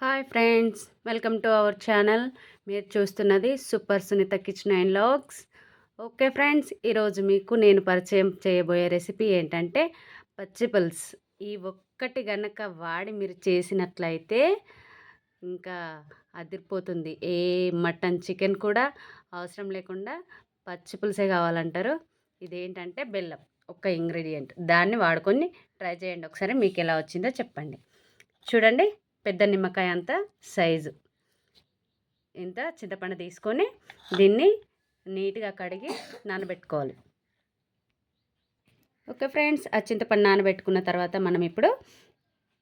Hi friends, welcome to our channel. మీరు చూస్తున్నది super Sunita kitchen and vlogs. Okay friends, ఈరోజు మీకు నేను పరిచయం చేయబోయే రెసిపీ ఏంటంటే పచ్చి పులుసు. ఈ ఒక్కటి గనక వాడి మీరు చేసినట్లయితే ఇంకా అదిరిపోతుంది. ఏ మటన్ చికెన్ కూడా అవసరం లేకుండా పచ్చి పులుసే కావాలంటారు. ఇదేంటంటే బెల్లం, ఒక్క ఇంగ్రీడియంట్. దాన్ని వాడుకొని ట్రై చేయండి ఒకసారి. మీకు ఎలా వచ్చిందో చెప్పండి. చూడండి, పెద్ద నిమ్మకాయ అంత సైజు ఇంత చింతపండు తీసుకొని దీన్ని నీట్గా కడిగి నానబెట్టుకోవాలి. ఓకే ఫ్రెండ్స్, ఆ చింతపండు నానబెట్టుకున్న తర్వాత మనం ఇప్పుడు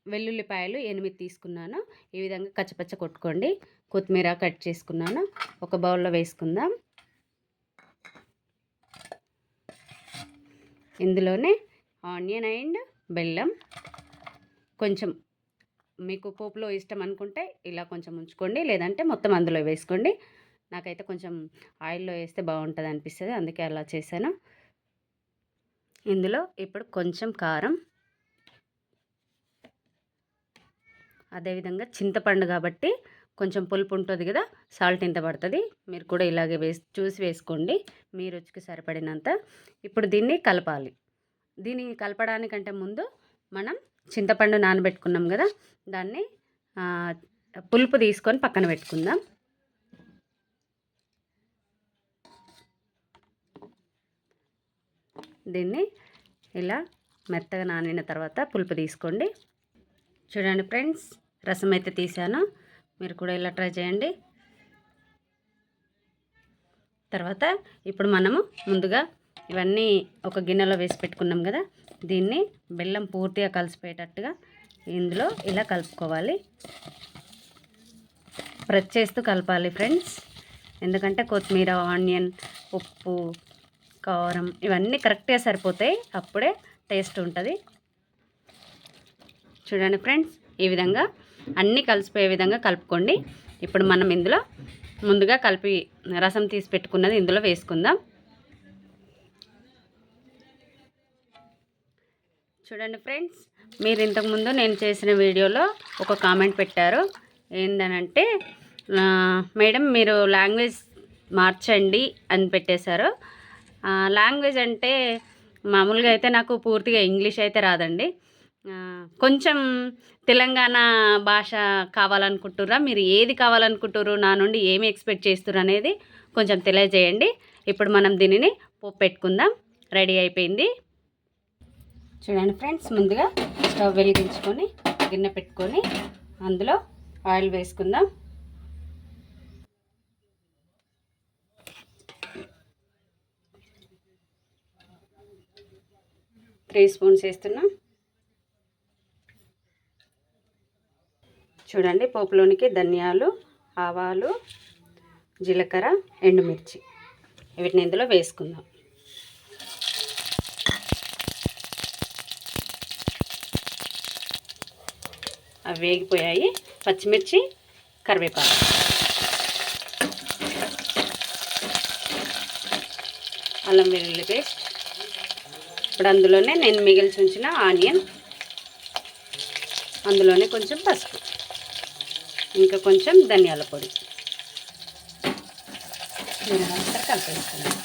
వెల్లుల్లిపాయలు 8 తీసుకున్నాను. ఈ విధంగా కచ్చపచ్చ కొట్టుకోండి. కొత్తిమీర కట్ చేసుకున్నాను. ఒక బౌల్లో వేసుకుందాం. ఇందులోనే ఆనియన్ అండ్ బెల్లం, కొంచెం మీకు పోపులో ఇష్టం అనుకుంటే ఇలా కొంచెం ఉంచుకోండి, లేదంటే మొత్తం అందులో వేసుకోండి. నాకైతే కొంచెం ఆయిల్లో వేస్తే బాగుంటుంది అనిపిస్తుంది, అందుకే అలా చేశాను. ఇందులో ఇప్పుడు కొంచెం కారం, అదేవిధంగా చింతపండు కాబట్టి కొంచెం పులుపు ఉంటుంది కదా, సాల్ట్ ఇంత పడుతుంది. మీరు కూడా ఇలాగే చూసి వేసుకోండి, మీ రుచికి సరిపడినంత. ఇప్పుడు దీన్ని కలపాలి. దీన్ని కలపడానికంటే ముందు మనం చింతపండు నానబెట్టుకున్నాం కదా, దాన్ని పులుపు తీసుకొని పక్కన పెట్టుకుందాం. దీన్ని ఇలా మెత్తగా నానిన తర్వాత పులుపు తీసుకోండి. చూడండి ఫ్రెండ్స్, రసం అయితే తీసాను. మీరు కూడా ఇలా ట్రై చేయండి. తర్వాత ఇప్పుడు మనము ముందుగా ఇవన్నీ ఒక గిన్నెలో వేసి పెట్టుకున్నాం కదా, దీన్ని బెల్లం పూర్తిగా కలిసిపోయేటట్టుగా ఇందులో ఇలా కలుపుకోవాలి. ప్రెస్ చేస్తూ కలపాలి ఫ్రెండ్స్, ఎందుకంటే కొత్తిమీర, ఆనియన్, ఉప్పు, కారం ఇవన్నీ కరెక్ట్గా సరిపోతాయి, అప్పుడే టేస్ట్ ఉంటుంది. చూడండి ఫ్రెండ్స్, ఈ విధంగా అన్నీ కలిసిపోయే విధంగా కలుపుకోండి. ఇప్పుడు మనం ఇందులో ముందుగా కలిపి రసం తీసి పెట్టుకున్నది ఇందులో వేసుకుందాం. చూడండి ఫ్రెండ్స్, మీరు ఇంతకుముందు నేను చేసిన వీడియోలో ఒక కామెంట్ పెట్టారు. ఏంటనంటే, మేడం మీరు లాంగ్వేజ్ మార్చండి అని పెట్టేశారు. లాంగ్వేజ్ అంటే మామూలుగా అయితే నాకు పూర్తిగా ఇంగ్లీష్ అయితే రాదండి. కొంచెం తెలంగాణ భాష కావాలనుకుంటుర్రా, మీరు ఏది కావాలనుకుంటుర్రు, నా నుండి ఏమి ఎక్స్పెక్ట్ చేస్తుర్రు అనేది కొంచెం తెలియజేయండి. ఇప్పుడు మనం దీనిని పోపు పెట్టుకుందాం. రెడీ అయిపోయింది. చూడండి ఫ్రెండ్స్, ముందుగా స్టవ్ వెలిగించుకొని గిన్నె పెట్టుకొని అందులో ఆయిల్ వేసుకుందాం. త్రీ స్పూన్స్ వేస్తున్నాం. చూడండి, పోపులోనికి ధనియాలు, ఆవాలు, జీలకర్ర, ఎండుమిర్చి వీటిని ఇందులో వేసుకుందాం. అవి వేగిపోయాయి. పచ్చిమిర్చి, కరివేపాకు, అల్లం వెల్లుల్లి పేస్ట్. ఇప్పుడు అందులోనే నేను మిగిల్చి ఉంచిన ఆనియన్, అందులోనే కొంచెం పసుపు, ఇంకా కొంచెం ధనియాల పొడి కలిపేసుకున్నాను.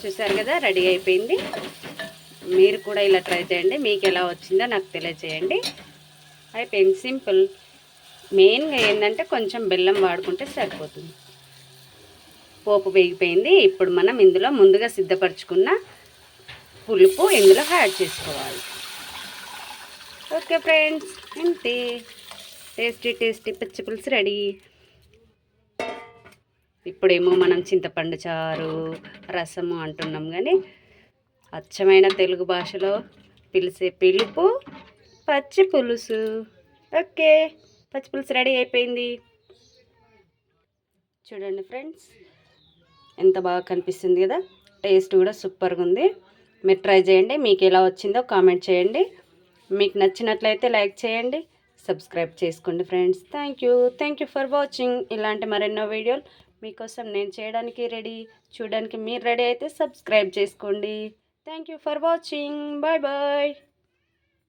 చూసారు కదా, రెడీ అయిపోయింది. మీరు కూడా ఇలా ట్రై చేయండి, మీకు ఎలా వచ్చిందో నాకు తెలియజేయండి. అయిపోయింది, సింపుల్. మెయిన్గా ఏంటంటే కొంచెం బెల్లం వాడుకుంటే సరిపోతుంది. పోపు వేగిపోయింది. ఇప్పుడు మనం ఇందులో ముందుగా సిద్ధపరచుకున్న పులుపు ఇందులో యాడ్ చేసుకోవాలి. ఓకే ఫ్రెండ్స్, అంతే, టేస్టీ టేస్టీ పచ్చి పులుసు రెడీ. ఇప్పుడేమో మనం చింతపండు చారు, రసము అంటున్నాం, కానీ అచ్చమైన తెలుగు భాషలో పిలిచే పిలుపు పచ్చి పులుసు. ఓకే, పచ్చి పులుసు రెడీ అయిపోయింది. చూడండి ఫ్రెండ్స్, ఎంత బాగా కనిపిస్తుంది కదా, టేస్ట్ కూడా సూపర్గా ఉంది. మీరు ట్రై చేయండి, మీకు ఎలా వచ్చిందో కామెంట్ చేయండి. మీకు నచ్చినట్లయితే లైక్ చేయండి, సబ్స్క్రైబ్ చేసుకోండి friends. Thank you for watching. ఇలాంటి మరెన్నో వీడియోలు మీకోసం నేను చేయడానికి రెడీ. చూడడానికి మీరు రెడీ అయితే సబ్స్క్రైబ్ చేసుకోండి. Thank you for watching. Bye bye.